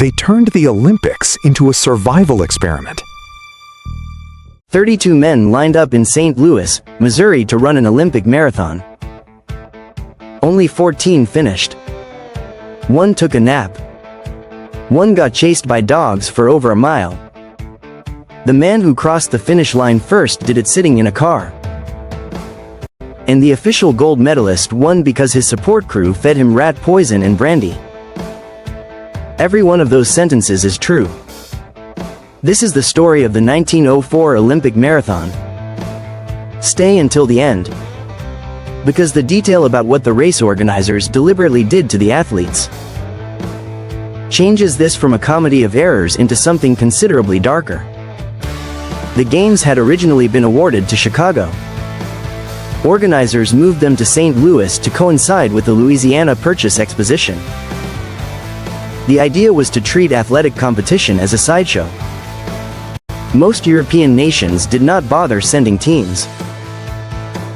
They turned the Olympics into a survival experiment. 32 men lined up in St. Louis, Missouri to run an Olympic marathon. Only 14 finished. One took a nap. One got chased by dogs for over a mile. The man who crossed the finish line first did it sitting in a car. And the official gold medalist won because his support crew fed him rat poison and brandy. Every one of those sentences is true. This is the story of the 1904 Olympic Marathon. Stay until the end, because the detail about what the race organizers deliberately did to the athletes changes this from a comedy of errors into something considerably darker. The games had originally been awarded to Chicago. Organizers moved them to St. Louis to coincide with the Louisiana Purchase Exposition. The idea was to treat athletic competition as a sideshow. Most European nations did not bother sending teams.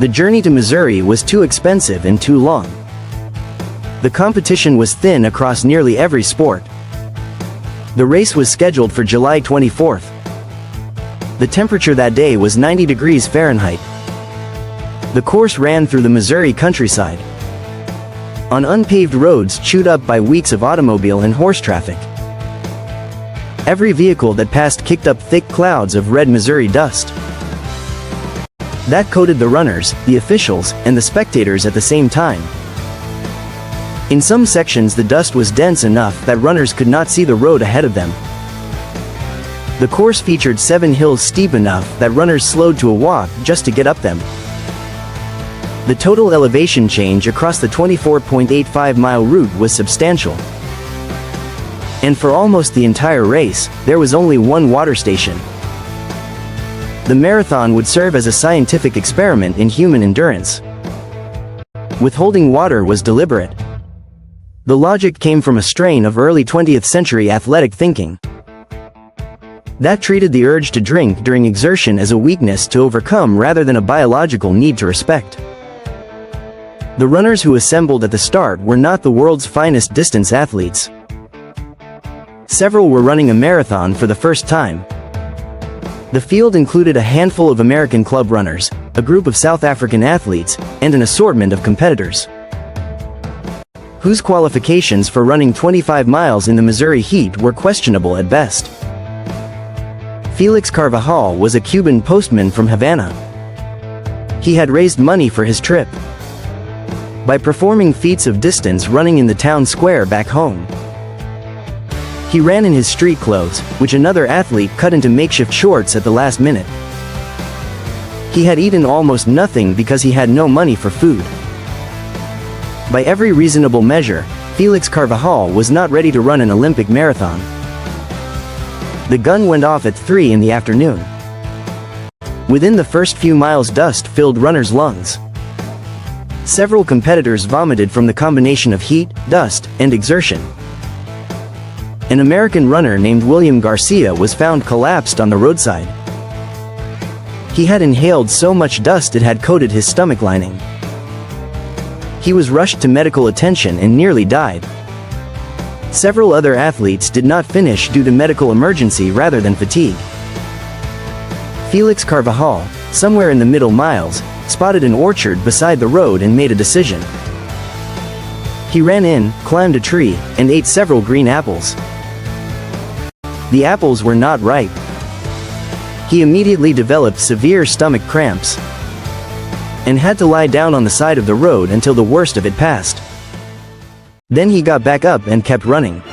The journey to Missouri was too expensive and too long. The competition was thin across nearly every sport. The race was scheduled for July 24th. The temperature that day was 90 degrees Fahrenheit. The course ran through the Missouri countryside, on unpaved roads chewed up by weeks of automobile and horse traffic. Every vehicle that passed kicked up thick clouds of red Missouri dust. That coated the runners, the officials, and the spectators at the same time. In some sections the dust was dense enough that runners could not see the road ahead of them. The course featured 7 hills steep enough that runners slowed to a walk just to get up them. The total elevation change across the 24.85-mile route was substantial. And for almost the entire race, there was only one water station. The marathon would serve as a scientific experiment in human endurance. Withholding water was deliberate. The logic came from a strain of early 20th century athletic thinking that treated the urge to drink during exertion as a weakness to overcome rather than a biological need to respect. The runners who assembled at the start were not the world's finest distance athletes. Several were running a marathon for the first time. The field included a handful of American club runners, a group of South African athletes, and an assortment of competitors whose qualifications for running 25 miles in the Missouri heat were questionable at best. Felix Carvajal was a Cuban postman from Havana. He had raised money for his trip by performing feats of distance running in the town square back home. He ran in his street clothes, which another athlete cut into makeshift shorts at the last minute. He had eaten almost nothing because he had no money for food. By every reasonable measure, Felix Carvajal was not ready to run an Olympic marathon. The gun went off at 3 in the afternoon. Within the first few miles, dust filled runners' lungs. Several competitors vomited from the combination of heat, dust, and exertion. An American runner named William Garcia was found collapsed on the roadside. He had inhaled so much dust it had coated his stomach lining. He was rushed to medical attention and nearly died. Several other athletes did not finish due to medical emergency rather than fatigue. Felix Carvajal, somewhere in the middle miles, spotted an orchard beside the road and made a decision. He ran in, climbed a tree, and ate several green apples. The apples were not ripe. He immediately developed severe stomach cramps and had to lie down on the side of the road until the worst of it passed. Then he got back up and kept running.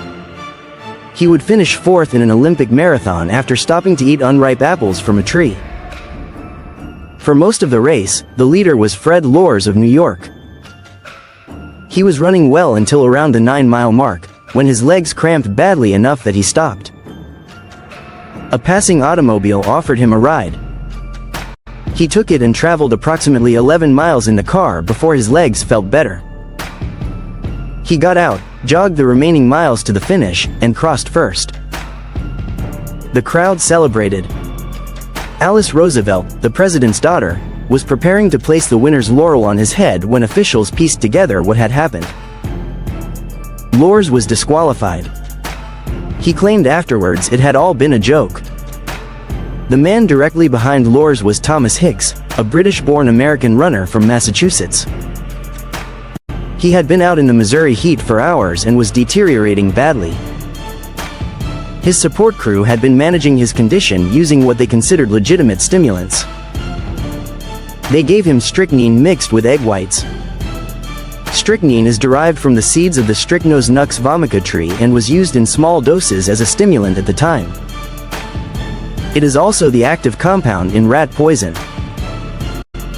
He would finish 4th in an Olympic marathon after stopping to eat unripe apples from a tree. For most of the race, the leader was Fred Lors of New York. He was running well until around the 9-mile mark, when his legs cramped badly enough that he stopped. A passing automobile offered him a ride. He took it and traveled approximately 11 miles in the car before his legs felt better. He got out, jogged the remaining miles to the finish, and crossed first. The crowd celebrated. Alice Roosevelt, the president's daughter, was preparing to place the winner's laurel on his head when officials pieced together what had happened. Lors was disqualified. He claimed afterwards it had all been a joke. The man directly behind Lours was Thomas Hicks, a British-born American runner from Massachusetts. He had been out in the Missouri heat for hours and was deteriorating badly. His support crew had been managing his condition using what they considered legitimate stimulants. They gave him strychnine mixed with egg whites. Strychnine is derived from the seeds of the Strychnos nux vomica tree and was used in small doses as a stimulant at the time. It is also the active compound in rat poison.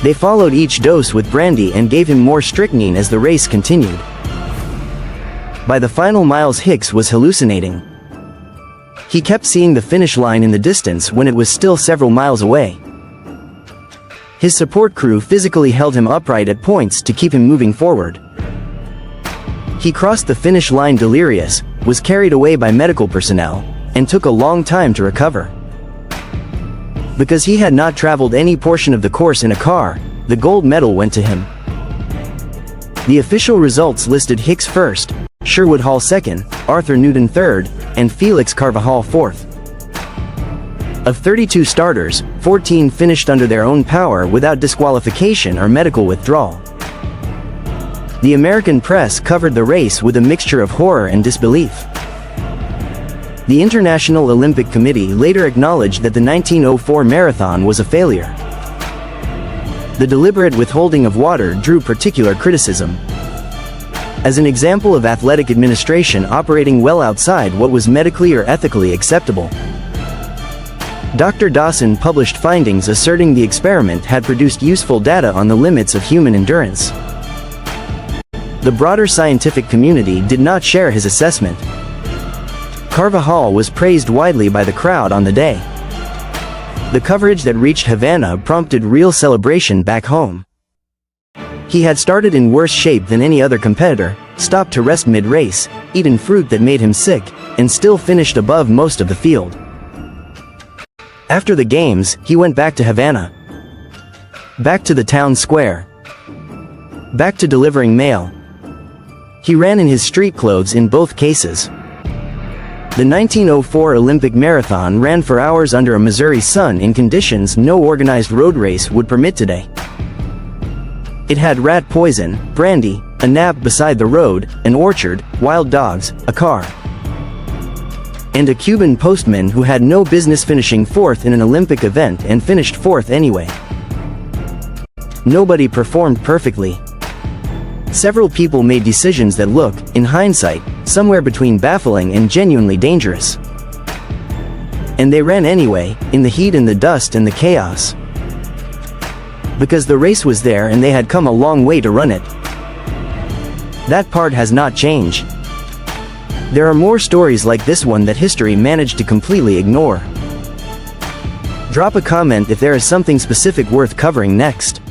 They followed each dose with brandy and gave him more strychnine as the race continued. By the final miles, Hicks was hallucinating. He kept seeing the finish line in the distance when it was still several miles away. His support crew physically held him upright at points to keep him moving forward. He crossed the finish line delirious, was carried away by medical personnel, and took a long time to recover. Because he had not traveled any portion of the course in a car, the gold medal went to him. The official results listed Hicks first, Sherwood Hall second, Arthur Newton third, and Felix Carvajal fourth. Of 32 starters, 14 finished under their own power without disqualification or medical withdrawal. The American press covered the race with a mixture of horror and disbelief. The International Olympic Committee later acknowledged that the 1904 marathon was a failure. The deliberate withholding of water drew particular criticism. As an example of athletic administration operating well outside what was medically or ethically acceptable. Dr. Dawson published findings asserting the experiment had produced useful data on the limits of human endurance. The broader scientific community did not share his assessment. Carvajal was praised widely by the crowd on the day. The coverage that reached Havana prompted real celebration back home. He had started in worse shape than any other competitor, stopped to rest mid-race, eaten fruit that made him sick, and still finished above most of the field. After the games, he went back to Havana. Back to the town square. Back to delivering mail. He ran in his street clothes in both cases. The 1904 Olympic marathon ran for hours under a Missouri sun in conditions no organized road race would permit today. It had rat poison, brandy, a nap beside the road, an orchard, wild dogs, a car, and a Cuban postman who had no business finishing fourth in an Olympic event and finished fourth anyway. Nobody performed perfectly. Several people made decisions that look, in hindsight, somewhere between baffling and genuinely dangerous. And they ran anyway, in the heat and the dust and the chaos. Because the race was there and they had come a long way to run it. That part has not changed. There are more stories like this one that history managed to completely ignore. Drop a comment if there is something specific worth covering next.